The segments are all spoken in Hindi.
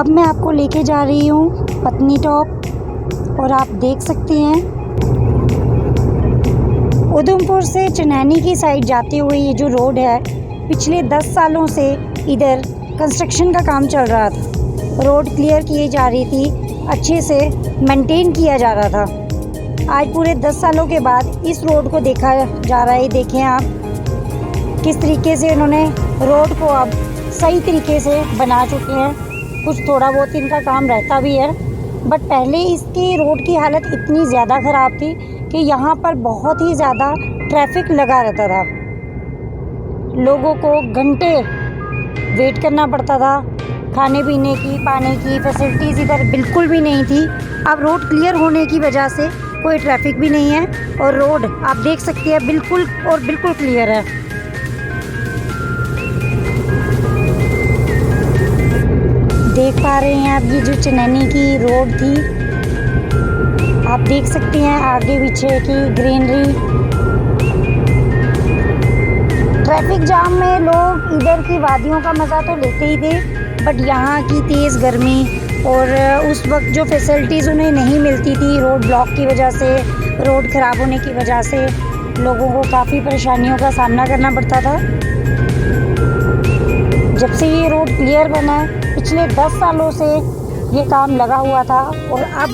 अब मैं आपको लेके जा रही हूँ पत्नी टॉप और आप देख सकते हैं उधमपुर से चनैनी की साइड जाते हुए ये जो रोड है, पिछले 10 सालों से इधर कंस्ट्रक्शन का काम चल रहा था। रोड क्लियर की जा रही थी, अच्छे से मेंटेन किया जा रहा था। आज पूरे 10 सालों के बाद इस रोड को देखा जा रहा है। देखें आप किस तरीके से इन्होंने रोड को अब सही तरीके से बना चुके हैं। कुछ थोड़ा बहुत इनका काम रहता भी है, बट पहले इसकी रोड की हालत इतनी ज़्यादा ख़राब थी कि यहाँ पर बहुत ही ज़्यादा ट्रैफिक लगा रहता था। लोगों को घंटे वेट करना पड़ता था। खाने पीने की, पानी की फैसिलिटीज़ इधर बिल्कुल भी नहीं थी। अब रोड क्लियर होने की वजह से कोई ट्रैफिक भी नहीं है और रोड आप देख सकते हैं बिल्कुल क्लियर है। देख पा रहे हैं आप, ये जो चनैनी की रोड थी, आप देख सकते हैं आगे पीछे की ग्रीनरी। ट्रैफिक जाम में लोग इधर की वादियों का मज़ा तो लेते ही थे, बट यहाँ की तेज़ गर्मी और उस वक्त जो फैसिलिटीज़ उन्हें नहीं मिलती थी रोड ब्लॉक की वजह से, रोड ख़राब होने की वजह से लोगों को काफ़ी परेशानियों का सामना करना पड़ता था। जब से ये रोड क्लियर बना है, पिछले 10 सालों से ये काम लगा हुआ था और अब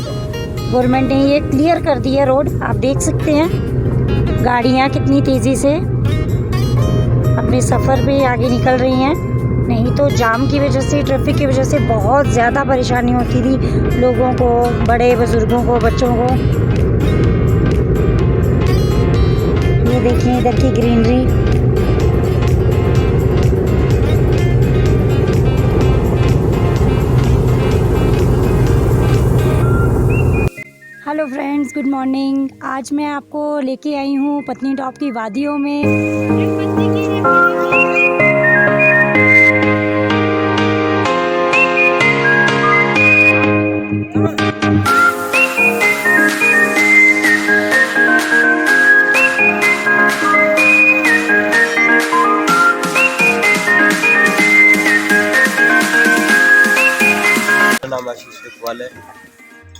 गवर्नमेंट ने ये क्लियर कर दी है रोड। आप देख सकते हैं गाड़ियाँ कितनी तेज़ी से अपने सफ़र पे आगे निकल रही हैं। नहीं तो जाम की वजह से, ट्रैफिक की वजह से बहुत ज़्यादा परेशानी होती थी लोगों को, बड़े बुज़ुर्गों को, बच्चों को। ये देखिए इधर की greenery. Hello friends, good morning. आज मैं आपको लेके आई हूँ पत्नी टॉप की वादियों में। मेरा नाम आशीष इकबाल है।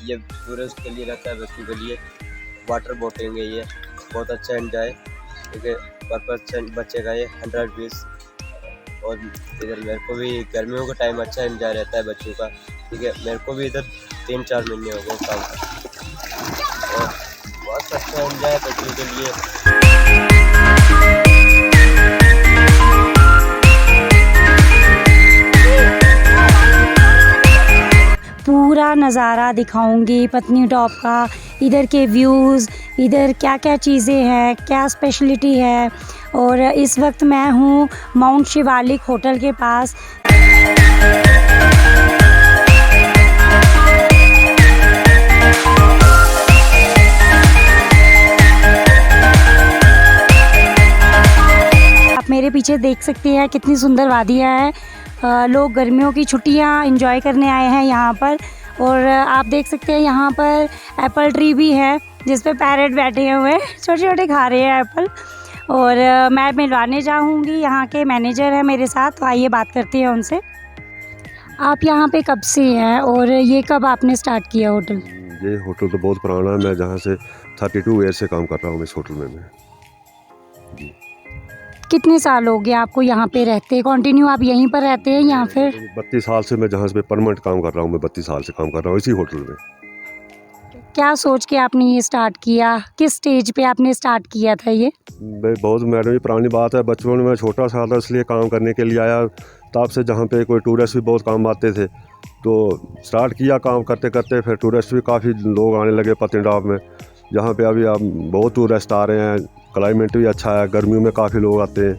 ये टूरिस्ट के लिए रहता है, बच्चों के लिए वाटर बोटिंग है। ये बहुत अच्छा एंजॉय, क्योंकि पर पर्सन बच्चे का ये 100 पीस। और इधर मेरे को भी गर्मियों का टाइम अच्छा एंजॉय रहता है बच्चों का। ठीक है, मेरे को भी इधर 3-4 महीने हो गए काम और बहुत अच्छा एंजॉय है बच्चों के लिए। पूरा नज़ारा दिखाऊंगी पत्नी टॉप का, इधर के व्यूज़, इधर क्या क्या चीज़ें हैं, क्या स्पेशलिटी है। और इस वक्त मैं हूँ माउंट शिवालिक होटल के पास। आप मेरे पीछे देख सकते हैं कितनी सुंदर वादियाँ हैं। लोग गर्मियों की छुट्टियां एंजॉय करने आए हैं यहाँ पर। और आप देख सकते हैं यहाँ पर एप्पल ट्री भी है जिस पे पैरेट बैठे हुए हैं, छोटे छोटे खा रहे हैं एप्पल। और मैं मिलवाने चाहूँगी, यहाँ के मैनेजर है मेरे साथ, तो आइए बात करते हैं उनसे। आप यहाँ पे कब से हैं और ये कब आपने स्टार्ट किया होटल? ये होटल तो बहुत पुराना है। मैं जहाँ से 32 ईयर से काम कर रहा हूँ इस होटल में मैं। जी। कितने साल हो गए आपको यहाँ पे रहते? कंटिन्यू आप यहीं पर रहते हैं या फिर? 32 साल से मैं जहाँ से परमानेंट काम कर रहा हूँ, मैं 32 साल से काम कर रहा हूँ इसी होटल में। क्या सोच के आपने ये स्टार्ट किया? किस स्टेज पे आपने स्टार्ट किया था ये? बहुत मैडम ये पुरानी बात है। बचपन में मैं छोटा सा था इसलिए काम करने के लिए आया। तब से जहाँ पे कोई टूरिस्ट भी बहुत काम आते थे तो स्टार्ट किया काम करते करते। फिर टूरिस्ट भी काफ़ी लोग आने लगे पत्नीटॉप में, जहाँ पे अभी अब बहुत टूरिस्ट आ रहे हैं। क्लाइमेट भी अच्छा है, गर्मियों में काफ़ी लोग आते हैं।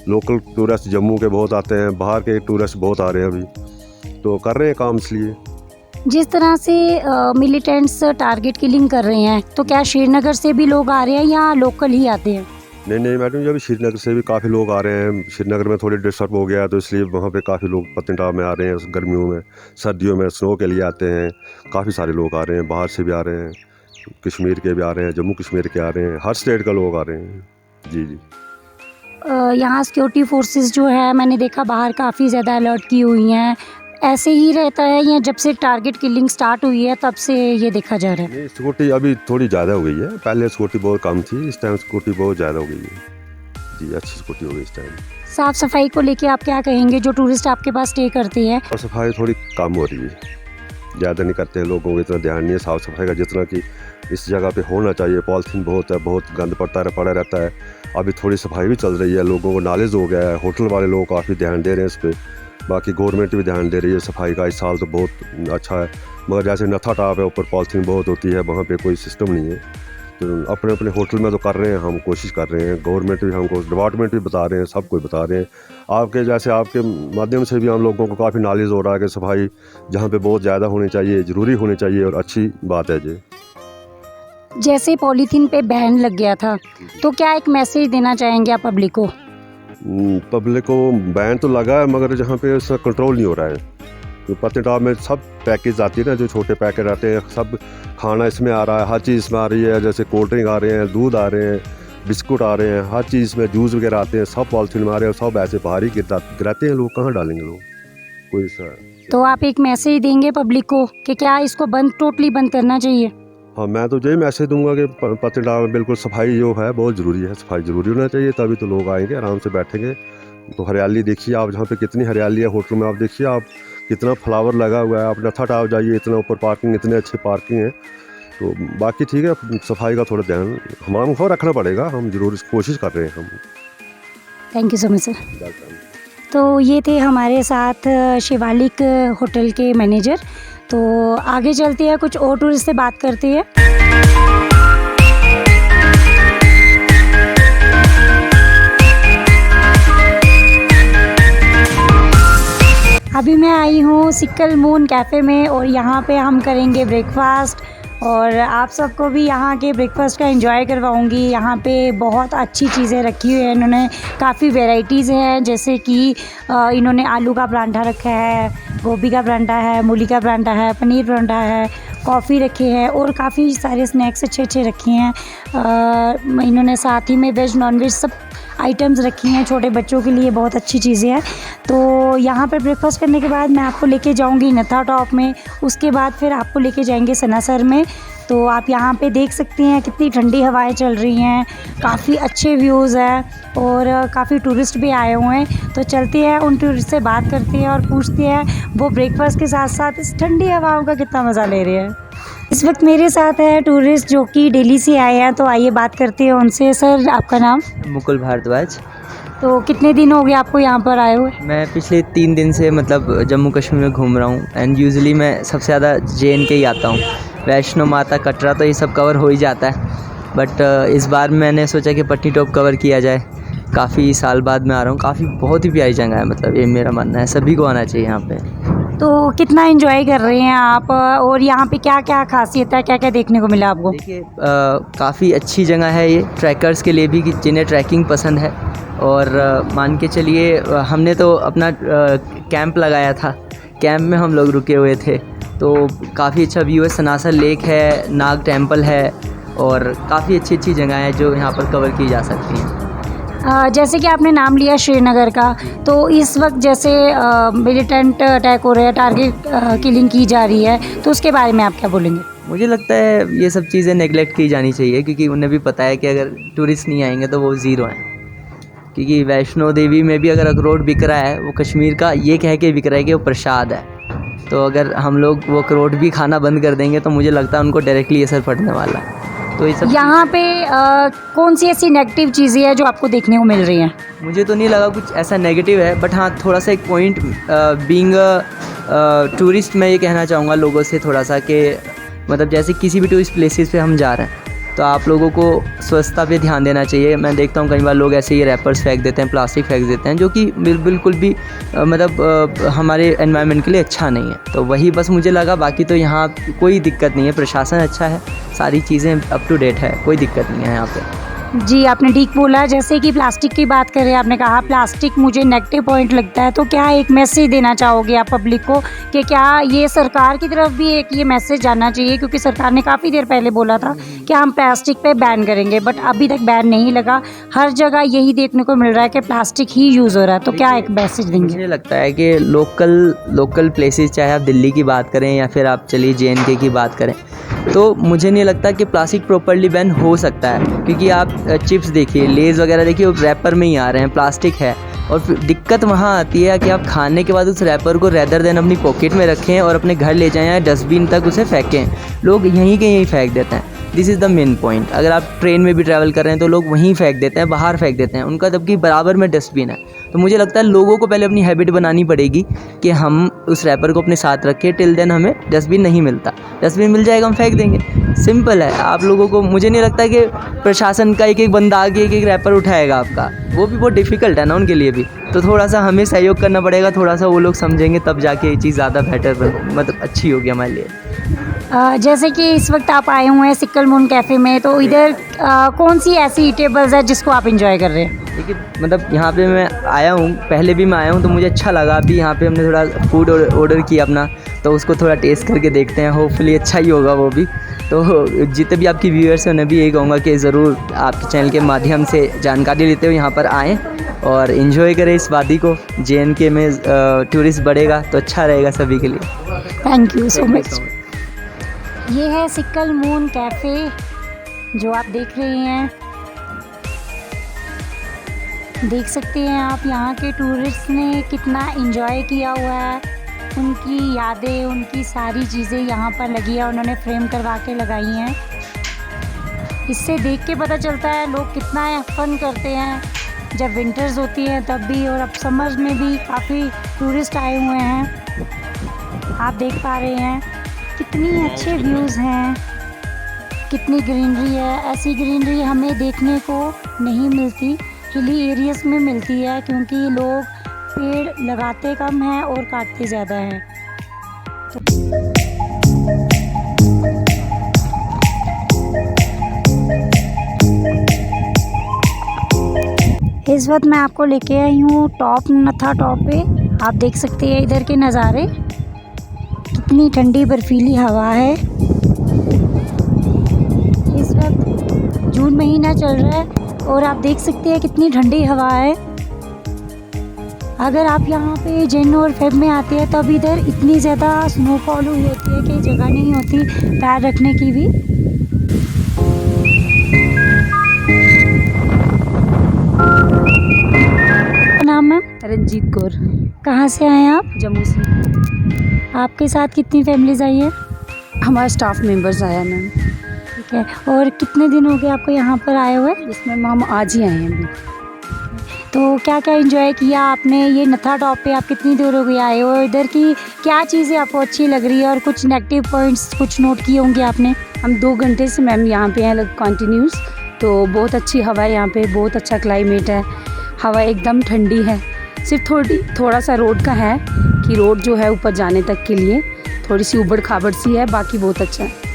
लोकल टूरिस्ट जम्मू के बहुत आते हैं, बाहर के टूरिस्ट बहुत आ रहे हैं अभी, तो कर रहे हैं काम इसलिए। जिस तरह से मिलिटेंट्स टारगेट किलिंग कर रहे हैं, तो क्या श्रीनगर से भी लोग आ रहे हैं या लोकल ही आते हैं? नहीं मैडम, ये अभी श्रीनगर से भी काफ़ी लोग आ रहे हैं। श्रीनगर में थोड़ी डिस्टर्ब हो गया तो इसलिए वहाँ पे काफ़ी लोग पत्नीटॉप में आ रहे हैं। गर्मियों में, सर्दियों में स्नो के लिए आते हैं। काफ़ी सारे लोग आ रहे हैं, बाहर से भी आ रहे हैं, कश्मीर के भी आ रहे हैं, जम्मू कश्मीर के आ रहे हैं, हर स्टेट का लोग आ रहे हैं। जी जी। यहाँ सिक्योरिटी फोर्सेस जो है, मैंने देखा बाहर काफ़ी ज़्यादा अलर्ट की हुई हैं। ऐसे ही रहता है या जब से टारगेट किलिंग स्टार्ट हुई है तब से ये देखा जा रहा है? नहीं, सिक्योरिटी अभी थोड़ी ज़्यादा हो गई है, पहले सिक्योरिटी बहुत कम थी, इस टाइम सिक्योरिटी बहुत ज़्यादा हो गई है जी, अच्छी सिक्योरिटी हो गई इस टाइम। साफ़ सफाई को लेके आप क्या कहेंगे, जो टूरिस्ट आपके पास स्टे करते हैं? और सफाई थोड़ी कम हो रही है, ज़्यादा नहीं करते हैं, लोगों को इतना ध्यान नहीं है साफ़ सफाई का जितना कि इस जगह पे होना चाहिए। पॉलीथीन बहुत है, बहुत गंद पड़ा रहता है। अभी थोड़ी सफाई भी चल रही है, लोगों को नॉलेज हो गया है, होटल वाले लोग काफ़ी ध्यान दे रहे हैं इस पर, बाकी गवर्नमेंट भी ध्यान दे रही है सफाई का। इस साल तो बहुत अच्छा है, मगर जैसे नथा टाप है ऊपर पॉलीथीन बहुत होती है, वहाँ पे कोई सिस्टम नहीं है। तो अपने अपने होटल में तो कर रहे हैं, हम कोशिश कर रहे हैं, गवर्नमेंट भी हमको, डिपार्टमेंट भी बता रहे हैं, सब कुछ बता रहे हैं। आपके जैसे आपके माध्यम से भी हम लोगों को काफ़ी नॉलेज हो रहा है कि सफाई जहाँ पे बहुत ज़्यादा होनी चाहिए, ज़रूरी होनी चाहिए और अच्छी बात है जी। जैसे पॉलीथीन पे बैन लग गया था, तो क्या एक मैसेज देना चाहेंगे आप पब्लिक को? पब्लिक को बैन तो लगा है, मगर जहाँ पे उसका कंट्रोल नहीं हो रहा है। तो पत्नीटॉप में सब पैकेज आती है ना, जो छोटे पैकेट आते हैं, सब खाना इसमें आ रहा है, हर चीज़ इसमें आ रही है। जैसे कोल्ड ड्रिंक आ रहे हैं, दूध आ रहे हैं, बिस्कुट आ रहे हैं, हर चीज़ में जूस वगैरह आते हैं, सब पॉलीथीन में आ रहे हैं, सब ऐसे बाहर ही गिराते हैं। लोग कहाँ डालेंगे लोग कोई सा। तो आप एक मैसेज देंगे पब्लिक को कि क्या इसको टोटली बंद करना चाहिए? हाँ, मैं तो यही मैसेज दूंगा कि पत्नीटॉप में बिल्कुल सफाई जो है बहुत ज़रूरी है, सफाई ज़रूरी होना चाहिए, तभी तो लोग आएंगे, आराम से बैठेंगे। तो हरियाली देखिए आप, जहाँ पे कितनी हरियाली है होटल में, आप देखिए आप कितना फ्लावर लगा हुआ है। आप नथा टाप जाइए, इतना ऊपर पार्किंग, इतने अच्छे पार्किंग है। तो बाकी ठीक है, सफाई का थोड़ा ध्यान हमको रखना पड़ेगा, हम ज़रूर कोशिश कर रहे हैं हम। Thank you so much sir. तो ये थे हमारे साथ शिवालिक होटल के मैनेजर। तो आगे चलते हैं, कुछ और टूरिस्ट से बात करते हैं। अभी मैं आई हूँ सिक्कल मून कैफ़े में और यहाँ पे हम करेंगे ब्रेकफास्ट और आप सबको भी यहाँ के ब्रेकफास्ट का एंजॉय करवाऊँगी। यहाँ पे बहुत अच्छी चीज़ें रखी हुई हैं इन्होंने, काफ़ी वैरायटीज़ हैं, जैसे कि इन्होंने आलू का परांठा रखा है, गोभी का परांठा है, मूली का परांठा है, पनीर परांठा है, कॉफ़ी रखे हैं और काफ़ी सारे स्नैक्स अच्छे अच्छे रखे हैं। इन्होंने साथ ही में वेज नॉन वेज सब आइटम्स रखी हैं, छोटे बच्चों के लिए बहुत अच्छी चीज़ें हैं। तो यहाँ पर ब्रेकफास्ट करने के बाद मैं आपको लेके जाऊँगी नथा टॉप में, उसके बाद फिर आपको लेके जाएंगे सनासर में। तो आप यहाँ पे देख सकते हैं कितनी ठंडी हवाएं चल रही हैं, काफ़ी अच्छे व्यूज़ हैं और काफ़ी टूरिस्ट भी आए हुए हैं। तो चलते हैं, उन टूरिस्ट से बात करते हैं और पूछते हैं वो ब्रेकफास्ट के साथ साथ इस ठंडी हवाओं का कितना मज़ा ले रहे हैं। इस वक्त मेरे साथ है टूरिस्ट जो कि दिल्ली से आए हैं, तो आइए बात करते हैं उनसे। सर आपका नाम? मुकुल भारद्वाज। तो कितने दिन हो गए आपको यहाँ पर आए हुए? मैं पिछले 3 दिन से मतलब जम्मू कश्मीर में घूम रहा हूँ एंड यूजुअली मैं सबसे ज़्यादा JNK ही आता हूँ। वैष्णो माता, कटरा तो ये सब कवर हो ही जाता है, बट इस बार मैंने सोचा कि पत्नीटॉप कवर किया जाए। काफ़ी साल बाद मैं आ रहा हूँ, काफ़ी बहुत ही प्यारी जगह है, मतलब ये मेरा मानना है, सभी को आना चाहिए यहाँ पे। तो कितना एंजॉय कर रहे हैं आप और यहाँ पे क्या क्या खासियत है, क्या क्या देखने को मिला आपको? देखिए काफ़ी अच्छी जगह है ये ट्रैकर्स के लिए भी, कि जिन्हें ट्रैकिंग पसंद है। और मान के चलिए हमने तो अपना कैंप लगाया था, कैंप में हम लोग रुके हुए थे, तो काफ़ी अच्छा व्यू है। सनासर लेक है, नाग टेम्पल है और काफ़ी अच्छी अच्छी जगह है जो यहाँ पर कवर की जा सकती हैं। जैसे कि आपने नाम लिया श्रीनगर का, तो इस वक्त जैसे मिलिटेंट अटैक हो रहे हैं, टारगेट किलिंग की जा रही है, तो उसके बारे में आप क्या बोलेंगे? मुझे लगता है ये सब चीज़ें नेगलेक्ट की जानी चाहिए, क्योंकि उन्हें भी पता है कि अगर टूरिस्ट नहीं आएंगे तो वो ज़ीरो हैं। क्योंकि वैष्णो देवी में भी अगर अखरोट बिक रहा है, वो कश्मीर का ये कह के बिक रहा है कि वो प्रसाद है। तो अगर हम लोग वो अखरोट भी खाना बंद कर देंगे तो मुझे लगता है उनको डायरेक्टली असर पड़ने वाला है। तो ये सब यहाँ पे कौन सी ऐसी नेगेटिव चीज़ें हैं जो आपको देखने को मिल रही हैं? मुझे तो नहीं लगा कुछ ऐसा नेगेटिव है, बट हाँ थोड़ा सा एक पॉइंट बीइंग टूरिस्ट मैं ये कहना चाहूँगा लोगों से थोड़ा सा कि मतलब जैसे किसी भी टूरिस्ट प्लेसेस पे हम जा रहे हैं तो आप लोगों को स्वच्छता पे ध्यान देना चाहिए। मैं देखता हूँ कई बार लोग ऐसे ही रैपर्स फेंक देते हैं, प्लास्टिक फेंक देते हैं, जो कि बिल्कुल भी मतलब हमारे एनवायरनमेंट के लिए अच्छा नहीं है। तो वही बस मुझे लगा, बाकी तो यहाँ कोई दिक्कत नहीं है, प्रशासन अच्छा है, सारी चीज़ें अप टू डेट है, कोई दिक्कत नहीं है यहाँ पे। जी, आपने ठीक बोला। जैसे कि प्लास्टिक की बात करें, आपने कहा प्लास्टिक मुझे नेगेटिव पॉइंट लगता है, तो क्या एक मैसेज देना चाहोगे आप पब्लिक को कि क्या ये सरकार की तरफ भी एक ये मैसेज जाना चाहिए, क्योंकि सरकार ने काफ़ी देर पहले बोला था कि हम प्लास्टिक पे बैन करेंगे, बट अभी तक बैन नहीं लगा। हर जगह यही देखने को मिल रहा है कि प्लास्टिक ही यूज़ हो रहा है, तो क्या एक मैसेज देंगे? मुझे लगता है कि लोकल प्लेसेस, चाहे आप दिल्ली की बात करें या फिर आप चलिए JNK की बात करें, तो मुझे नहीं लगता कि प्लास्टिक प्रॉपर्ली बैन हो सकता है, क्योंकि आप चिप्स देखिए, लेज़ वगैरह देखिए, वो रैपर में ही आ रहे हैं, प्लास्टिक है। और फिर दिक्कत वहाँ आती है कि आप खाने के बाद उस रैपर को रेदर देन अपनी पॉकेट में रखें और अपने घर ले जाएं या डस्टबिन तक उसे फेंकें, लोग यहीं के यहीं फेंक देते हैं। This is the main point. अगर आप ट्रेन में भी ट्रैवल कर रहे हैं तो लोग वहीं फेंक देते हैं, बाहर फेंक देते हैं, उनका जबकि बराबर में डस्टबिन है। तो मुझे लगता है लोगों को पहले अपनी हैबिट बनानी पड़ेगी कि हम उस रैपर को अपने साथ रखें, टिल देन हमें डस्टबिन नहीं मिलता। डस्टबिन मिल जाएगा, हम फेंक देंगे, सिंपल है। आप लोगों को, मुझे नहीं लगता कि प्रशासन का एक बंदा आके एक रैपर उठाएगा आपका, वो भी बहुत डिफ़िकल्ट है ना उनके लिए भी। तो थोड़ा सा हमें सहयोग करना पड़ेगा, थोड़ा सा वो लोग समझेंगे तब जाके ये चीज़ ज़्यादा बेटर मतलब अच्छी होगी हमारे लिए। जैसे कि इस वक्त आप आए हुए हैं सिक्कल मून कैफ़े में, तो इधर कौन सी ऐसी ईटेबल्स है जिसको आप इंजॉय कर रहे हैं? देखिए, मतलब यहाँ पे मैं आया हूँ, पहले भी मैं आया हूँ, तो मुझे अच्छा लगा। अभी यहाँ पे हमने थोड़ा फूड ऑर्डर किया अपना, तो उसको थोड़ा टेस्ट करके देखते हैं, होपफुली अच्छा ही होगा वो भी। तो जितने भी आपकी व्यूअर्स हैं उन्हें भी यही कहूँगा कि ज़रूर आपके चैनल के माध्यम से जानकारी लेते हुए यहाँ पर आएँ और इन्जॉय करें इस वादी को। JNK में टूरिस्ट बढ़ेगा तो अच्छा रहेगा सभी के लिए। Thank you so much. ये है सिक्कल मून कैफ़े जो आप देख रहे हैं। देख सकते हैं आप यहाँ के टूरिस्ट ने कितना एंजॉय किया हुआ है, उनकी यादें, उनकी सारी चीज़ें यहाँ पर लगी है, उन्होंने फ्रेम करवा के लगाई हैं। इससे देख के पता चलता है लोग कितना फन करते हैं, जब विंटर्स होती है तब भी, और अब समर में भी काफ़ी टूरिस्ट आए हुए हैं। आप देख पा रहे हैं कितनी अच्छे व्यूज़ हैं, कितनी ग्रीनरी है। ऐसी ग्रीनरी हमें देखने को नहीं मिलती, हिली एरियाज़ में मिलती है, क्योंकि लोग पेड़ लगाते कम हैं और काटते ज़्यादा हैं। इस वक्त मैं आपको लेके आई हूँ टॉप नथा टॉप पे। आप देख सकते हैं इधर के नज़ारे, कितनी ठंडी बर्फीली हवा है। इस वक्त जून महीना चल रहा है और आप देख सकते हैं कितनी ठंडी हवा है। अगर आप यहाँ पे जन और फेब में आते हैं तब इधर इतनी ज़्यादा स्नोफॉल हुई होती है कि जगह नहीं होती पैर रखने की भी। नाम है रंजीत कौर, कहाँ से आए हैं आप? जम्मू से। आपके साथ कितनी फैमिलीज आई है? हमारा स्टाफ मेंबर्स आया मैम। ठीक है, और कितने दिन हो गए आपको यहाँ पर आए हुए? इसमें हम आज ही आए हैं अभी। तो क्या क्या एंजॉय किया आपने? ये नथा टॉप पे आप कितनी देर हो गई आए हो? इधर की क्या चीज़ें आपको अच्छी लग रही है और कुछ नेगेटिव पॉइंट्स कुछ नोट किए होंगे आपने? हम 2 घंटे से मैम यहाँ पे हैं कंटिन्यूस, तो बहुत अच्छी हवा है यहाँ पे, बहुत अच्छा क्लाइमेट है, हवा एकदम ठंडी है। सिर्फ थोड़ा सा रोड का है कि रोड जो है ऊपर जाने तक के लिए थोड़ी सी उबड़ खाबड़ सी है, बाकी बहुत अच्छा है।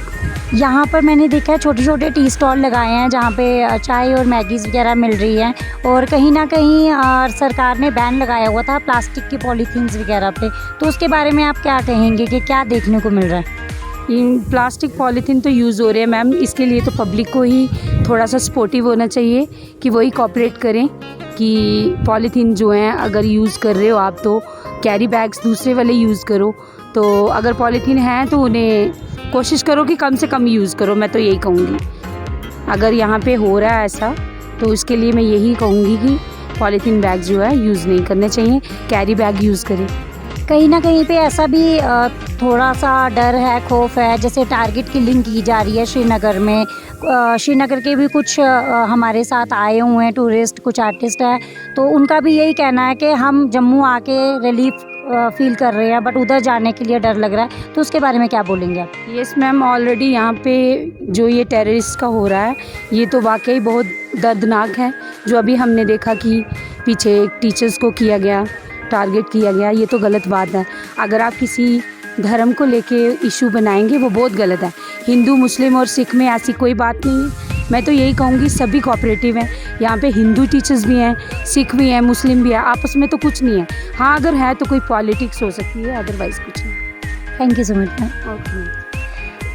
यहाँ पर मैंने देखा है छोटे छोटे टी स्टॉल लगाए हैं जहाँ पे चाय और मैगीज़ वगैरह मिल रही हैं, और कहीं ना कहीं सरकार ने बैन लगाया हुआ था प्लास्टिक की पॉलीथीन्स वगैरह पे, तो उसके बारे में आप क्या कहेंगे कि क्या देखने को मिल रहा है? इन प्लास्टिक पॉलीथीन तो यूज़ हो रहे हैं मैम, इसके लिए तो पब्लिक को ही थोड़ा सा सपोर्टिव होना चाहिए कि वही कोऑपरेट करें कि पॉलीथीन जो हैं अगर यूज़ कर रहे हो आप तो कैरी बैग्स दूसरे वाले यूज़ करो। तो अगर पॉलीथीन हैं तो उन्हें कोशिश करो कि कम से कम यूज़ करो, मैं तो यही कहूँगी। अगर यहाँ पे हो रहा है ऐसा तो उसके लिए मैं यही कहूँगी कि पॉलीथीन बैग जो है यूज़ नहीं करने चाहिए, कैरी बैग यूज़ करें। कहीं ना कहीं पे ऐसा भी थोड़ा सा डर है, खौफ है, जैसे टारगेट किलिंग की जा रही है श्रीनगर में। श्रीनगर के भी कुछ हमारे साथ आए हुए हैं टूरिस्ट, कुछ आर्टिस्ट हैं, तो उनका भी यही कहना है कि हम जम्मू आके रिलीफ फील कर रहे हैं, बट उधर जाने के लिए डर लग रहा है, तो उसके बारे में क्या बोलेंगे आप? यस मैम, ऑलरेडी यहाँ पे जो ये टेररिस्ट का हो रहा है ये तो वाकई बहुत दर्दनाक है। जो अभी हमने देखा कि पीछे एक टीचर्स को किया गया, टारगेट किया गया, ये तो गलत बात है। अगर आप किसी धर्म को लेके इशू बनाएंगे वो बहुत गलत है। हिंदू, मुस्लिम और सिख में ऐसी कोई बात नहीं है। मैं तो यही कहूँगी सभी कोऑपरेटिव हैं। यहाँ पे हिंदू टीचर्स भी हैं, सिख भी हैं, मुस्लिम भी हैं, आपस में तो कुछ नहीं है। हाँ अगर है तो कोई पॉलिटिक्स हो सकती है, अदरवाइज़ कुछ नहीं। Thank you so much ma'am. Okay.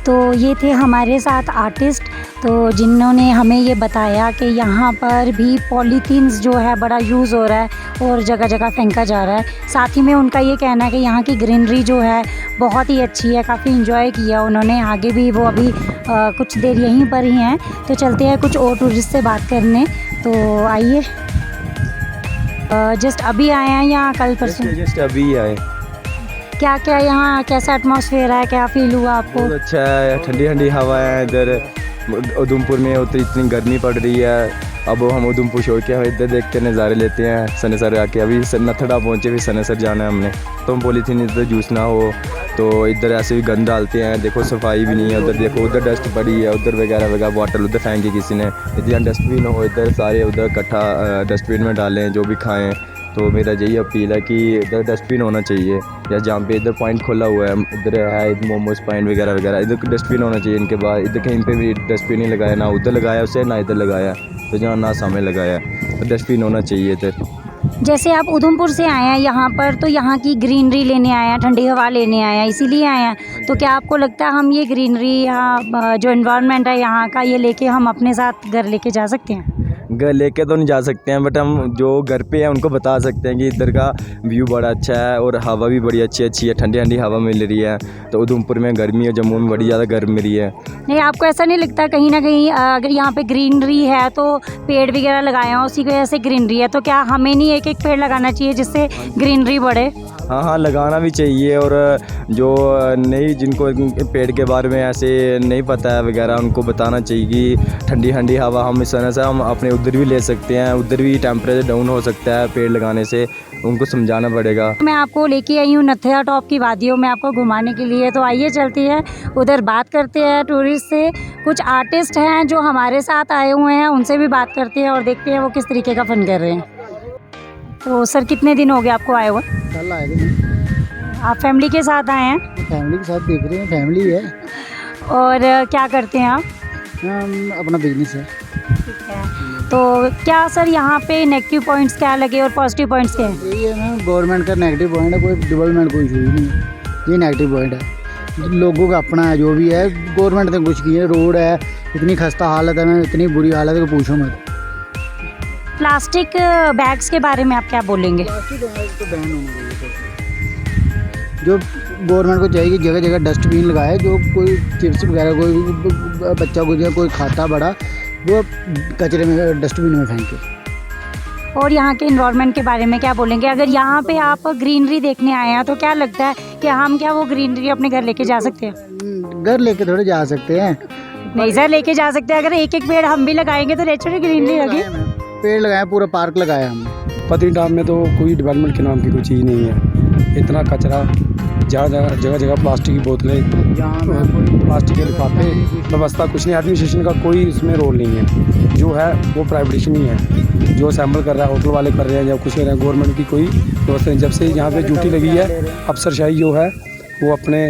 तो ये थे हमारे साथ आर्टिस्ट, तो जिन्होंने हमें ये बताया कि यहाँ पर भी पॉलीथीन्स जो है बड़ा यूज़ हो रहा है और जगह जगह फेंका जा रहा है। साथ ही में उनका ये कहना है कि यहाँ की ग्रीनरी जो है बहुत ही अच्छी है, काफ़ी इन्जॉय किया उन्होंने। आगे भी वो अभी कुछ देर यहीं पर ही हैं, तो चलते हैं कुछ और टूरिस्ट से बात करने। तो आइए, जस्ट अभी आए हैं या कल परसों? जस्ट अभी आए। क्या क्या यहाँ कैसा एटमॉस्फेयर है, क्या फील हुआ आपको? बहुत अच्छा है, ठंडी ठंडी हवा है इधर। उधमपुर में उतनी इतनी गर्मी पड़ रही है, अब हम उधमपुर छोड़ के इधर देखते नज़ारे लेते हैं। सनेसर आके अभी नथड़ा पहुँचे, फिर सनेसर जाना है हमने। तो हम पॉलीथीन इधर जूस ना हो तो इधर ऐसे भी गंद डालते हैं। देखो सफाई भी नहीं है उधर, देखो उधर डस्ट पड़ी है, उधर वगैरह वगैरह बॉटल उधर फेंक के किसी ने। इधर डस्टबिन हो, इधर सारे उधर इकट्ठा डस्टबिन में डालें जो भी खाएँ। तो मेरा यही अपील है कि इधर डस्टबिन होना चाहिए, या जहाँ पे इधर पॉइंट खोला हुआ है, इधर है मोमोज पॉइंट वगैरह वगैरह, इधर डस्टबिन होना चाहिए। इनके बाद इधर कहीं पे भी डस्टबिन नहीं लगाया, ना उधर लगाया उसे, ना इधर लगाया, तो जहाँ ना सामने लगाया, तो डस्टबिन होना चाहिए इधर। जैसे आप उधमपुर से आए हैं यहाँ पर, तो यहाँ की ग्रीनरी लेने आए हैं, ठंडी हवा लेने आए हैं, इसीलिए आए हैं। तो क्या आपको लगता है हम ये ग्रीनरी या जो एनवायरनमेंट है यहाँ का, ये लेके हम अपने साथ घर लेके जा सकते हैं? घर लेके तो नहीं जा सकते हैं, बट हम जो घर पे हैं उनको बता सकते हैं कि इधर का व्यू बड़ा अच्छा है और हवा भी बड़ी अच्छी है, ठंडी ठंडी हवा मिल रही है। तो उधमपुर में गर्मी है, जम्मू में बड़ी ज़्यादा गर्म मिल रही है। नहीं, आपको ऐसा नहीं लगता कहीं ना कहीं अगर यहाँ पे ग्रीनरी है तो पेड़ वगैरह लगाए हैं, उसी की वजह से ग्रीनरी है, तो क्या हमें नहीं एक एक पेड़ लगाना चाहिए जिससे ग्रीनरी बढ़े? हाँ, लगाना भी चाहिए। और जो नहीं, जिनको पेड़ के बारे में ऐसे नहीं पता है वगैरह, उनको बताना चाहिए कि ठंडी ठंडी हवा हम इस तरह से हम अपने उधर भी ले सकते हैं, उधर भी टेम्परेचर डाउन हो सकता है पेड़ लगाने से, उनको समझाना पड़ेगा। मैं आपको लेके आई हूँ नथया टॉप की वादियों में आपको घुमाने के लिए, तो आइए चलती है उधर, बात करते हैं टूरिस्ट से। कुछ आर्टिस्ट हैं जो हमारे साथ आए हुए हैं, उनसे भी बात करते हैं और देखते हैं वो किस तरीके का फन कर रहे हैं। तो सर, कितने दिन हो गए आपको आए हुए? कल आए थे। आप फैमिली के साथ आए हैं? फैमिली के साथ देख रहे हैं, फैमिली है। और क्या करते हैं आप? हम अपना बिजनेस है। ठीक है, तो क्या सर यहाँ पे नेगेटिव पॉइंट्स क्या लगे और पॉजिटिव पॉइंट्स क्या हैं? यही है ना, गवर्नमेंट का नेगेटिव पॉइंट है, कोई डेवलपमेंट कोई हुई नहीं है, ये नेगेटिव पॉइंट है। लोगों का अपना है, जो भी है, गवर्नमेंट ने कुछ किया। रोड है, इतनी खस्ता हालत है ना, इतनी बुरी हालत है कि पूछो मत। प्लास्टिक बैग्स के बारे में आप क्या बोलेंगे? प्लास्टिक बैग तो बैन होना चाहिए। जो गवर्नमेंट को चाहिए कि जगह जगह डस्टबिन लगाए, जो कोई चिप्स वगैरह कोई बच्चा को जो कोई खाता बड़ा, वो कचरे में डस्टबिन में फेंके। और यहाँ के इन्वायरमेंट के बारे में क्या बोलेंगे? अगर यहाँ पे आप ग्रीनरी देखने आए हैं तो क्या लगता है कि हम क्या वो ग्रीनरी अपने घर लेके जा सकते हैं? घर लेके थोड़े जा सकते हैं, नहीं सर, लेके जा सकते हैं। अगर एक एक पेड़ हम भी लगाएंगे तो नेचुरल ग्रीनरी होगी। पेड़ लगाए, पूरा पार्क लगाया हमने। पत्नीटॉप में तो कोई डेवलपमेंट के नाम की कोई चीज़ नहीं है। इतना कचरा, जगह जगह प्लास्टिक की बोतलें, प्लास्टिक के लिफाफे, व्यवस्था कुछ नहीं। एडमिनिस्ट्रेशन का कोई इसमें रोल नहीं है, जो है वो प्राइवेटेशन ही है। जो असेंबल कर रहा है, होटल वाले कर रहे हैं या कुछ कर रहे हैं, गवर्नमेंट की कोई व्यवस्था नहीं। जब से यहाँ पे ड्यूटी लगी है, अफसरशाही जो है वो अपने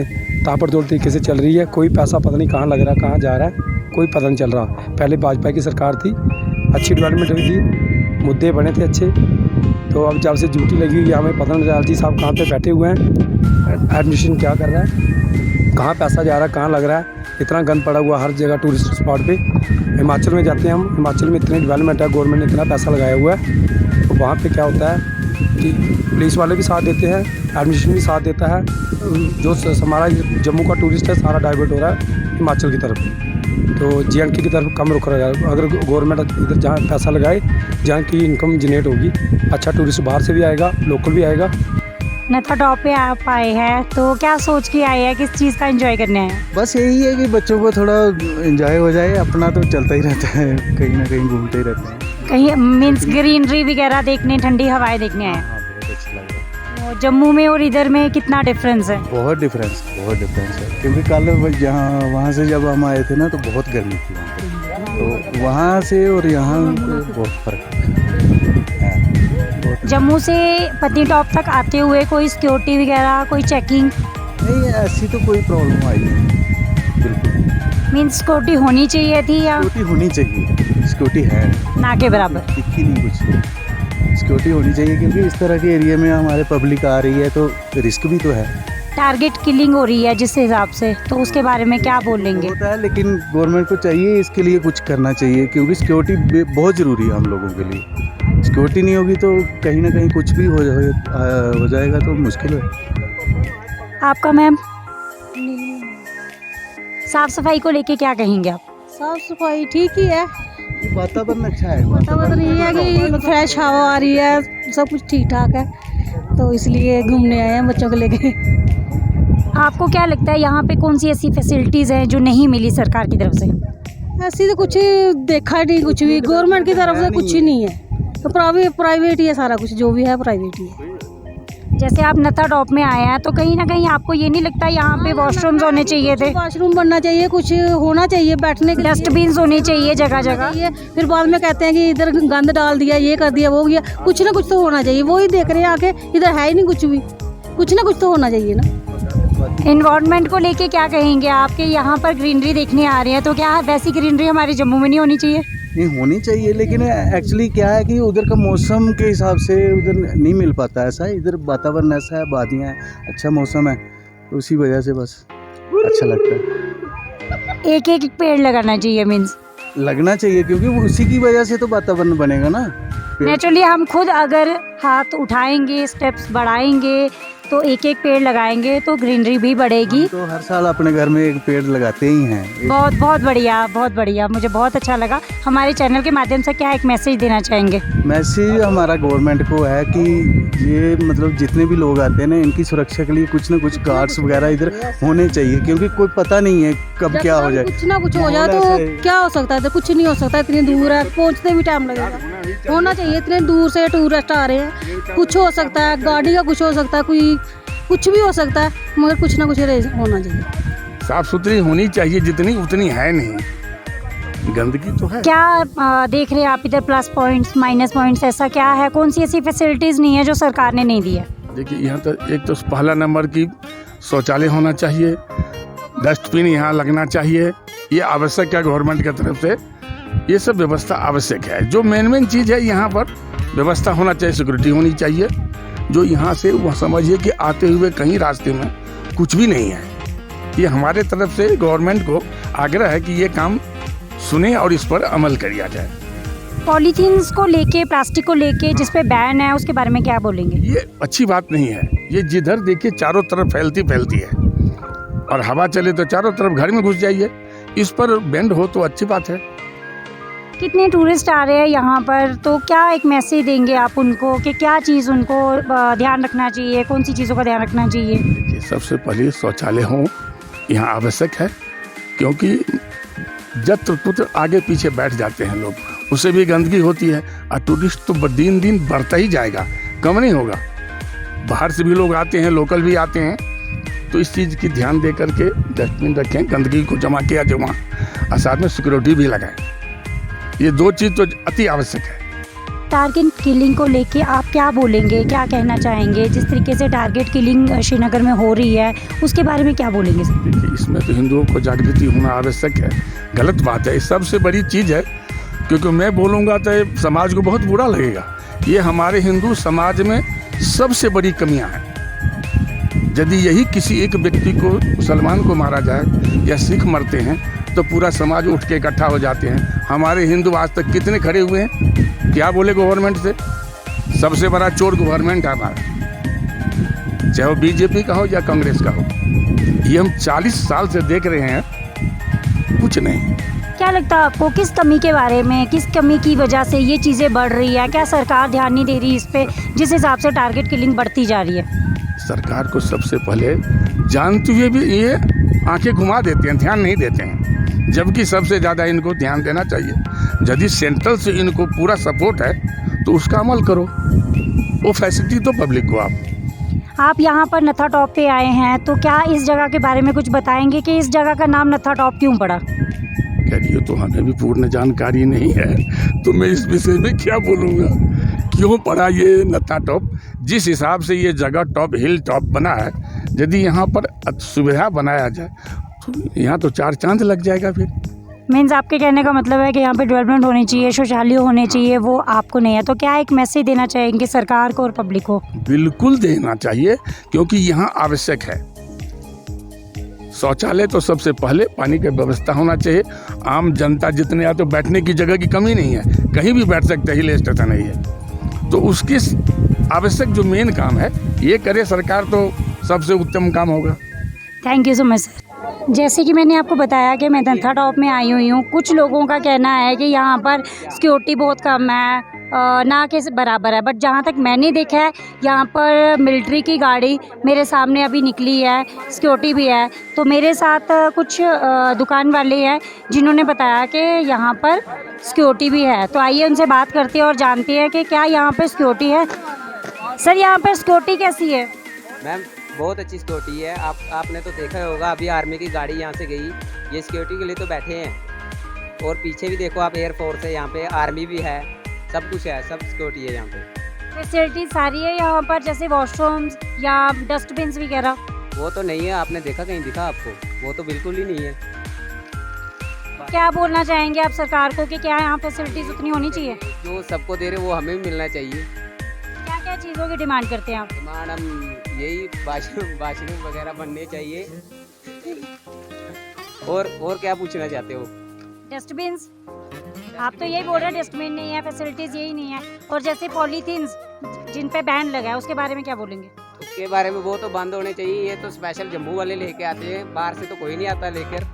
तापड़ तोड़ तरीके से चल रही है। कोई पैसा पता नहीं कहाँ लग रहा है, कहाँ जा रहा है, कोई पता नहीं चल रहा। पहले भाजपा की सरकार थी, अच्छी डेवलपमेंट हुई थी, मुद्दे बने थे अच्छे। तो अब जब से ड्यूटी लगी हुई है, हमें पता नहीं चलती साहब कहाँ पे बैठे हुए हैं, एडमिनिस्ट्रेशन क्या कर रहा है, कहाँ पैसा जा रहा है, कहाँ लग रहा है। इतना गंद पड़ा हुआ हर जगह टूरिस्ट स्पॉट पे। हिमाचल में जाते हैं हम, हिमाचल में इतनी डेवलपमेंट है, गवर्नमेंट ने इतना पैसा लगाया हुआ है। तो वहाँ पे क्या होता है कि पुलिस वाले भी साथ देते हैं, एडमिनिस्ट्रेशन भी साथ देता है। जो हमारा जम्मू का टूरिस्ट है सारा डाइवर्ट हो रहा है हिमाचल की तरफ, तो JNK की तरफ कम रुक रहा है। अगर गवर्नमेंट इधर जहाँ पैसा लगाए, जहाँ की इनकम जनरेट होगी, अच्छा टूरिस्ट बाहर से भी आएगा, लोकल भी आएगा। नथा टॉप पे आप आए हैं तो क्या सोच के आए हैं, किस चीज़ का एंजॉय करने आए हैं? बस यही है कि बच्चों को थोड़ा एंजॉय हो जाए, अपना तो चलता ही रहता है, कहीं ना कहीं घूमते ही रहते हैं। कहीं मीन्स ग्रीनरी वगैरह देखने, ठंडी हवाएं देखने आए हैं। हाँ, बहुत अच्छा लग रहा है। तो जम्मू में और इधर में कितना डिफरेंस है? बहुत डिफरेंस है, क्योंकि कल जहाँ वहाँ से जब हम आए थे ना, तो बहुत गर्मी थी वहाँ पे, तो वहाँ से और यहाँ बहुत फ़र्क है। जम्मू से पत्नीटॉप तक आते हुए कोई सिक्योरिटी वगैरह, कोई चेकिंग? नहीं, ऐसी तो कोई प्रॉब्लम आई नहीं, बिल्कुल। मीन्स सिक्योरिटी होनी चाहिए थी या सिक्योरिटी होनी चाहिए, सिक्योरिटी है, ना के बराबर? दिखी नहीं कुछ। सिक्योरिटी होनी चाहिए क्योंकि इस तरह के एरिया में हमारे पब्लिक आ रही है तो रिस्क भी तो है। टारगेट किलिंग हो रही है जिस हिसाब से, तो उसके बारे में क्या बोलेंगे? होता है लेकिन गवर्नमेंट को चाहिए इसके लिए कुछ करना चाहिए क्योंकि सिक्योरिटी बहुत ज़रूरी है हम लोगों के लिए। सिक्योरिटी नहीं होगी तो कहीं ना कहीं कुछ भी हो जाएगा तो मुश्किल है। आपका मैम, साफ सफाई को लेके क्या कहेंगे आप? साफ सफाई ठीक ही है, वातावरण अच्छा है, वातावरण ये है कि फ्रेश हवा आ रही है, सब कुछ ठीक ठाक है, तो इसलिए घूमने आए हैं बच्चों को लेके। आपको क्या लगता है यहाँ पे कौन सी ऐसी फैसिलिटीज़ हैं जो नहीं मिली सरकार की तरफ से? ऐसी तो कुछ देखा नहीं, कुछ भी गवर्नमेंट की तरफ से कुछ ही नहीं है, तो प्राइवेट ही है, सारा कुछ जो भी है प्राइवेट ही है। जैसे आप नत्था टॉप में आए हैं तो कहीं ना कहीं आपको ये नहीं लगता यहाँ पे वॉशरूम्स होने चाहिए थे? वॉशरूम बनना चाहिए, कुछ होना चाहिए बैठने के लिए, डस्टबिन होने चाहिए जगह जगह। फिर बाद में कहते हैं कि इधर गंद डाल दिया, ये कर दिया, वो किया, कुछ ना कुछ तो होना चाहिए। वही देख रहे हैं आके, इधर है ही नहीं कुछ भी, कुछ ना कुछ तो होना चाहिए ना। एनवायरनमेंट को लेके क्या कहेंगे? आपके यहाँ पर ग्रीनरी देखने आ रहे हैं तो क्या वैसी ग्रीनरी हमारे जम्मू में नहीं होनी चाहिए? नहीं होनी चाहिए लेकिन एक्चुअली क्या है कि उधर का मौसम के हिसाब से उधर नहीं मिल पाता ऐसा। इधर वातावरण ऐसा है, वादियाँ हैं, अच्छा मौसम है, तो उसी वजह से बस अच्छा लगता है। एक एक पेड़ लगाना चाहिए, मीन्स लगना चाहिए क्योंकि उसी की वजह से तो वातावरण बनेगा ना। नेचुरली हम खुद अगर हाथ उठाएंगे, स्टेप्स बढ़ाएंगे, तो एक एक पेड़ लगाएंगे तो ग्रीनरी भी बढ़ेगी। तो हर साल अपने घर में एक पेड़ लगाते ही हैं। बहुत बहुत बढ़िया, बहुत बढ़िया, मुझे बहुत अच्छा लगा। हमारे चैनल के माध्यम से क्या एक मैसेज देना चाहेंगे? मैसेज हमारा गवर्नमेंट को है कि ये मतलब जितने भी लोग आते हैं ना, इनकी सुरक्षा के लिए कुछ ना कुछ गार्ड्स वगैरह इधर होने चाहिए क्योंकि कोई पता नहीं है कब क्या हो जाए। कुछ ना कुछ हो जाए तो क्या हो सकता है? तो कुछ नहीं हो सकता, इतनी दूर है, पहुँचते भी टाइम लगेगा। होना चाहिए, इतने दूर से टूरिस्ट आ रहे हैं, कुछ हो सकता है, गाड़ी का कुछ हो सकता है, कोई कुछ भी हो सकता है, मगर कुछ ना कुछ होना चाहिए। साफ सुथरी होनी चाहिए, जितनी उतनी है नहीं, गंदगी तो है। क्या देख रहे हैं आप इधर प्लस पॉइंट्स, माइनस पॉइंट्स, ऐसा क्या है? कौन सी ऐसी फैसिलिटीज़ नहीं है जो सरकार ने नहीं दी है? देखिए यहाँ तो एक तो पहला नंबर की शौचालय होना चाहिए, डस्टबिन यहाँ लगना चाहिए, ये आवश्यक है गवर्नमेंट की तरफ से, ये सब व्यवस्था आवश्यक है। जो मेन चीज़ है यहाँ पर व्यवस्था होना चाहिए, सिक्योरिटी होनी चाहिए। जो यहाँ से वह समझिए कि आते हुए कहीं रास्ते में कुछ भी नहीं है। ये हमारे तरफ से गवर्नमेंट को आग्रह है कि ये काम सुने और इस पर अमल किया जाए। पॉलीथीन्स को लेके, प्लास्टिक को लेके जिस पे बैन है, उसके बारे में क्या बोलेंगे? ये अच्छी बात नहीं है। ये जिधर देखिए चारों तरफ फैलती है और हवा चले तो चारों तरफ घर में घुस जाइए। इस पर बैंड हो तो अच्छी बात है। कितने टूरिस्ट आ रहे हैं यहाँ पर, तो क्या एक मैसेज देंगे आप उनको कि क्या चीज़ उनको ध्यान रखना चाहिए, कौन सी चीज़ों का ध्यान रखना चाहिए? देखिए सबसे पहले शौचालय हो यहाँ आवश्यक है क्योंकि जत्र पुत्र आगे पीछे बैठ जाते हैं लोग, उससे भी गंदगी होती है और टूरिस्ट तो दिन दिन बढ़ता ही जाएगा, कम नहीं होगा। बाहर से भी लोग आते हैं, लोकल भी आते हैं, तो इस चीज़ की ध्यान दे करके डस्टबिन रखें, गंदगी को जमा किया जमा, और साथ में सिक्योरिटी भी लगाएं। ये दो चीज़ तो अति आवश्यक है। टारगेट किलिंग को लेके आप क्या बोलेंगे, क्या कहना चाहेंगे? जिस तरीके से टारगेट किलिंग श्रीनगर में हो रही है उसके बारे में क्या बोलेंगे? देखिए इसमें तो हिंदुओं को जागृति होना आवश्यक है। गलत बात है, ये सबसे बड़ी चीज़ है क्योंकि मैं बोलूँगा तो ये समाज को बहुत बुरा लगेगा। ये हमारे हिंदू समाज में सबसे बड़ी कमियाँ हैं। यदि यही किसी एक व्यक्ति को, मुसलमान को मारा जाए या सिख मरते हैं तो पूरा समाज उठ के इकट्ठा हो जाते हैं। हमारे हिंदू आज तक कितने खड़े हुए हैं, क्या बोले गवर्नमेंट से? सबसे बड़ा चोर गवर्नमेंट है हमारा, चाहे वो बीजेपी का हो या कांग्रेस का हो। ये हम 40 साल से देख रहे हैं, कुछ नहीं। क्या लगता है आपको, किस कमी के बारे में, किस कमी की वजह से ये चीज़ें बढ़ रही है? क्या सरकार ध्यान नहीं दे रही इस पे, जिस हिसाब से टारगेट किलिंग बढ़ती जा रही है? सरकार को सबसे पहले जानते हुए भी ये आंखें घुमा देते हैं, ध्यान नहीं देते हैं, जबकि सबसे ज़्यादा इनको ध्यान देना चाहिए। यदि सेंट्रल से इनको पूरा सपोर्ट है तो उसका अमल करो, वो फैसिलिटी तो पब्लिक को आप यहाँ पर नत्था टॉप पे आए हैं तो क्या इस जगह के बारे में कुछ बताएंगे कि इस जगह का नाम नत्था टॉप क्यों पड़ा? यार ये तो हमें भी पूर्ण जानकारी नहीं है, तो मैं इस विषय में क्या बोलूँगा, क्यों पड़ा ये नत्था टॉप। जिस हिसाब से ये जगह टॉप हिल टॉप बना है, यदि यहाँ पर सुविधा बनाया जाए यहाँ तो 4 चांद लग जाएगा फिर। मीन्स आपके कहने का मतलब है कि यहाँ पे डेवलपमेंट होनी चाहिए, शौचालय होने चाहिए, वो आपको नहीं है। तो क्या एक मैसेज देना चाहेंगे सरकार को और पब्लिक को? बिल्कुल देना चाहिए, क्योंकि यहाँ आवश्यक है। शौचालय तो सबसे पहले, पानी की व्यवस्था होना चाहिए। आम जनता जितने आते, तो बैठने की जगह की कमी नहीं है, कहीं भी बैठ सकते, हिल स्टेशन नहीं है। तो उसकी आवश्यक जो मेन काम है ये करे सरकार, तो सबसे उत्तम काम होगा। Thank you so much sir. जैसे कि मैंने आपको बताया कि मैं नत्था टॉप में आई हुई हूँ। कुछ लोगों का कहना है कि यहाँ पर सिक्योरिटी बहुत कम है, ना के बराबर है। बट जहाँ तक मैंने देखा है, यहाँ पर मिलिट्री की गाड़ी मेरे सामने अभी निकली है, सिक्योरिटी भी है। तो मेरे साथ कुछ दुकान वाले हैं जिन्होंने बताया कि यहाँ पर सिक्योरिटी भी है। तो आइए उनसे बात करते हैं और जानते हैं कि क्या यहाँ पर सिक्योरिटी है। सर, यहाँ पर सिक्योरिटी कैसी है? मैम बहुत अच्छी सिक्योरिटी है। आपने तो देखा होगा, अभी आर्मी की गाड़ी यहाँ से गई, ये सिक्योरिटी के लिए तो बैठे हैं। और पीछे भी देखो आप, एयरफोर्स है, यहाँ पे आर्मी भी है, सब कुछ है, सब सिक्योरिटी है यहाँ पे। फैसिलिटी सारी है यहाँ पर, जैसे वॉशरूम्स या डस्टबिन वगैरह? वो तो नहीं है, आपने देखा, कहीं दिखा आपको? वो तो बिल्कुल ही नहीं है। क्या बोलना चाहेंगे आप सरकार को कि क्या यहाँ फैसिलिटीज उतनी होनी चाहिए? जो सबको दे रहे वो हमें भी मिलना चाहिए। क्या क्या चीज़ों की डिमांड करते हैं आप? डिमांड हम यही वाशरूम वगैरह बनने चाहिए। और क्या पूछना चाहते हो? डस्टबिन, आप तो यही बोल रहे हैं डस्टबिन नहीं है, फैसिलिटीज़ यही नहीं है। और जैसे पॉलीथीन्स जिन पे बैन लगा है, उसके बारे में क्या बोलेंगे? उसके बारे में वो तो बंद होने चाहिए। ये तो स्पेशल जम्मू वाले लेके आते हैं, बाहर से तो कोई नहीं आता लेकर।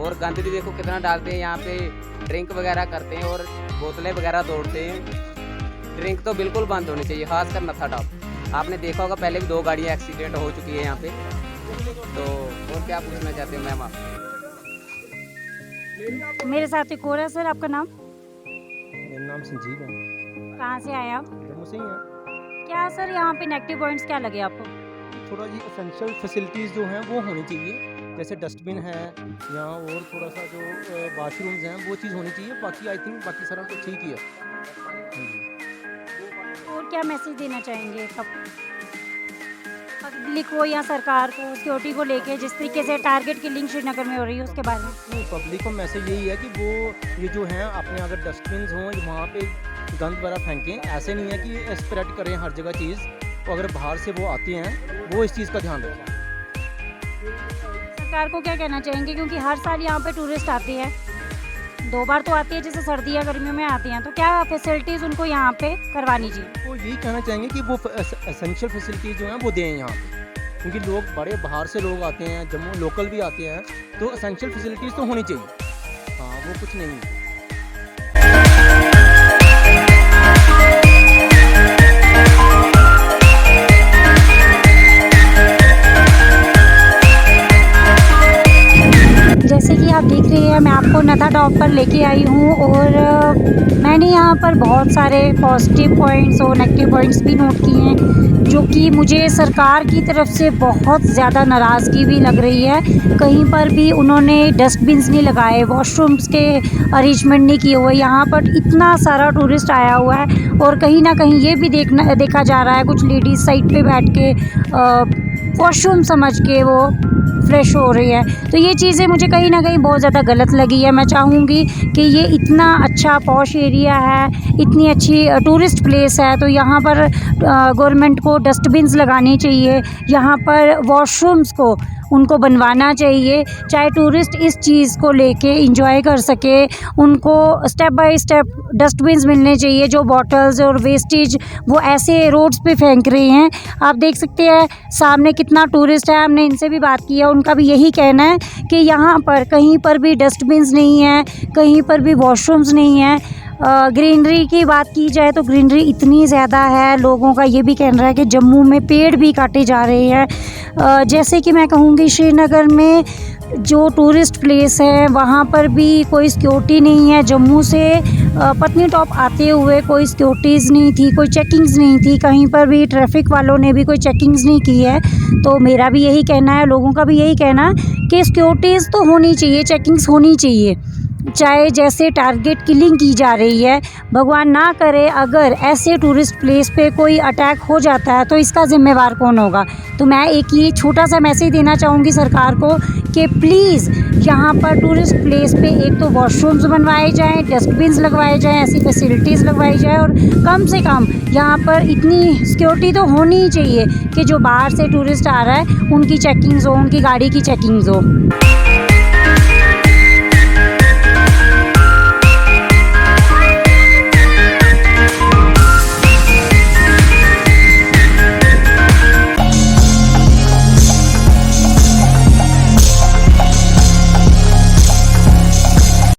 और गंद भी देखो कितना डालते हैं यहाँ पे, ड्रिंक वगैरह करते हैं और बोतलें वगैरह तोड़ते हैं। ड्रिंक तो बिल्कुल बंद होनी चाहिए, खासकर नत्था टॉप। आपने देखा होगा, पहले भी 2 गाड़ियाँ एक्सीडेंट हो चुकी है यहाँ पे। तो और क्या पूछना चाहते हैं मैम आप? मेरे साथ एक और है। सर, आपका नाम? मेरा नाम संजीव है। कहाँ से आए आप? जम्मू से ही है। क्या सर यहाँ पे नेगेटिव पॉइंट्स क्या लगे आपको? थोड़ा ये एसेंशियल फैसिलिटीज़ जो हैं वो होनी चाहिए, जैसे डस्टबिन है या और थोड़ा सा जो बाथरूम्स हैं वो चीज़ होनी चाहिए। बाकी आई थिंक बाकी सारा तो ठीक ही है। और क्या मैसेज देना चाहेंगे पब्लिक को या सरकार को सिक्योरिटी को लेके, जिस तरीके से टारगेट किलिंग श्रीनगर में हो रही है, उसके बारे में? पब्लिक को मैसेज यही है कि वो ये जो हैं अपने अगर डस्टबिन हों वहाँ पे गंद वगैरह फेंकें। ऐसे नहीं है कि स्प्रेड करें हर जगह चीज़। तो अगर बाहर से वो आते हैं वो इस चीज़ का ध्यान रखें। सरकार को क्या कहना चाहेंगे, क्योंकि हर साल यहाँ पे टूरिस्ट आते हैं, 2 बार तो आती है, जैसे सर्दी या गर्मियों में आती हैं, तो क्या फैसिलिटीज़ उनको यहाँ पे करवानी चाहिए? वो यही कहना चाहेंगे कि वो एसेंशियल फैसिलिटीज़ जो हैं वो दें यहाँ पे, क्योंकि लोग बड़े बाहर से लोग आते हैं, जम्मू लोकल भी आते हैं, तो एसेंशियल फैसिलिटीज़ तो होनी चाहिए। हाँ, वो कुछ नहीं है। जैसे कि आप देख रहे हैं, मैं आपको नत्था टॉप पर लेके आई हूँ और मैंने यहाँ पर बहुत सारे पॉजिटिव पॉइंट्स और नेगेटिव पॉइंट्स भी नोट किए हैं, जो कि मुझे सरकार की तरफ से बहुत ज़्यादा नाराज़गी भी लग रही है। कहीं पर भी उन्होंने डस्टबिन्स नहीं लगाए, वॉशरूम्स के अरेंजमेंट नहीं किए हुए। यहाँ पर इतना सारा टूरिस्ट आया हुआ है और कहीं ना कहीं ये भी देखा जा रहा है, कुछ लेडीज़ साइड पे बैठ के वॉशरूम समझ के वो फ्रेश हो रही है। तो ये चीज़ें मुझे कहीं ना कहीं बहुत ज़्यादा गलत लगी है। मैं चाहूँगी कि ये इतना अच्छा पॉश एरिया है, इतनी अच्छी टूरिस्ट प्लेस है, तो यहाँ पर गवर्नमेंट को डस्टबिन्स लगानी चाहिए, यहाँ पर वॉशरूम्स को उनको बनवाना चाहिए, चाहे टूरिस्ट इस चीज़ को लेके एंजॉय कर सके। उनको स्टेप बाय स्टेप डस्टबिन्स मिलने चाहिए। जो बॉटल्स और वेस्टेज वो ऐसे रोड्स पे फेंक रहे हैं, आप देख सकते हैं सामने कितना टूरिस्ट है। हमने इनसे भी बात की है, उनका भी यही कहना है कि यहाँ पर कहीं पर भी डस्टबिन्स नहीं है, कहीं पर भी वॉशरूम्स नहीं है। ग्रीनरी की बात की जाए तो ग्रीनरी इतनी ज़्यादा है, लोगों का ये भी कहना है कि जम्मू में पेड़ भी काटे जा रहे हैं। जैसे कि मैं कहूँगी, श्रीनगर में जो टूरिस्ट प्लेस है वहाँ पर भी कोई सिक्योरिटी नहीं है। जम्मू से पत्नी टॉप आते हुए कोई सिक्योरिटीज़ नहीं थी, कोई चेकिंग्स नहीं थी, कहीं पर भी ट्रैफिक वालों ने भी कोई चेकिंग्स नहीं की है। तो मेरा भी यही कहना है, लोगों का भी यही कहना है कि सिक्योरिटीज़ तो होनी चाहिए, चेकिंग्स होनी चाहिए। चाहे जैसे टारगेट किलिंग की जा रही है, भगवान ना करे अगर ऐसे टूरिस्ट प्लेस पे कोई अटैक हो जाता है तो इसका ज़िम्मेवार कौन होगा। तो मैं एक ये छोटा सा मैसेज देना चाहूँगी सरकार को कि प्लीज़ यहाँ पर टूरिस्ट प्लेस पे एक तो वॉशरूम्स बनवाए जाएँ, डस्टबिन्स लगवाए जाएँ, ऐसी फैसिलिटीज़ लगवाई जाए और कम से कम यहाँ पर इतनी सिक्योरिटी तो होनी ही चाहिए कि जो बाहर से टूरिस्ट आ रहा है उनकी चेकिंग्स हो, उनकी गाड़ी की चेकिंग्स हो।